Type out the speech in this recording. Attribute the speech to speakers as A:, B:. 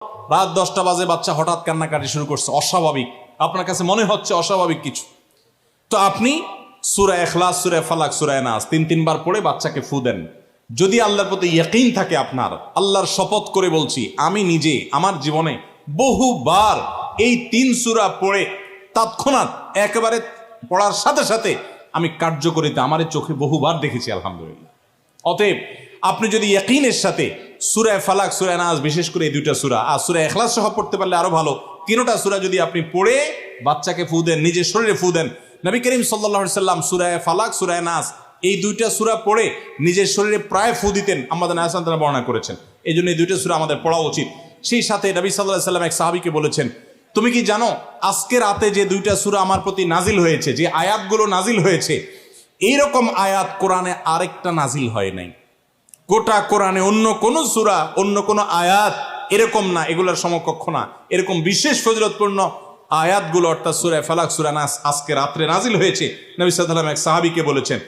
A: রাত 10টা বাজে বাচ্চা হঠাৎ কান্নাকাটি শুরু করছে, অস্বাভাবিক, আপনার কাছে মনে হচ্ছে অস্বাভাবিক কিছু, তো আপনি সূরা ইখলাস, সূরা ফালাক, সূরা নাস তিনবার পড়ে বাচ্চাকে ফু দেন। যদি আল্লাহর প্রতি ইয়াকিন থাকে আপনার, আল্লাহর শপথ করে বলছি, আমি নিজে আমার জীবনে বহুবার এই 3 সূরা পড়ে তৎক্ষণাৎ একেবারে পড়ার সাথে সাথে আমি কার্যকরিতা আমার চোখে বহুবার দেখেছি, আলহামদুলিল্লাহ। অতএব আপনি যদি ইয়াকিনের সাথে সূরা ফালাক, সূরা নাস, বিশেষ করে এই 2টা সূরা আর সূরা ইখলাস সহ পড়তে পারলে আরো ভালো, 3টা সূরা যদি আপনি পড়ে বাচ্চাকে ফু দেন, নিজের শরীরে ফু দেন। নবী করিম সাল্লাল্লাহু আলাইহি সাল্লাম সূরা ফালাক, সূরা নাস এই 2টা সূরা পড়ে নিজের শরীরে প্রায় ফু দিতেন, আমাদের আয়েশা রাদিয়াল্লাহু বর্ণনা করেছেন। এই জন্য এই 2টা সূরা আমাদের পড়া উচিত। সেই সাথে নবী সাল্লাল্লাহু আলাইহি সাল্লাম এক সাহাবীকে বলেছেন, তুমি কি জানো আজকে রাতে যে 2টা সূরা আমার প্রতি নাজিল হয়েছে, যে আয়াতগুলো নাজিল হয়েছে, এইরকম আয়াত কোরআনে আরেকটা নাজিল হয় নাই। গোটা কোরআনে অন্য কোন সূরা, অন্য কোন আয়াত এরকম না, এগুলোর সমকক্ষ না। এরকম বিশেষ ফজিলতপূর্ণ আয়াতগুলো অর্থাৎ সূরা ফালাক, সূরা নাস আজকে রাত্রে নাজিল হয়েছে, নবী সাল্লাল্লাহু আলাইহি ওয়াসাল্লাম এক সাহাবীকে বলেছেন।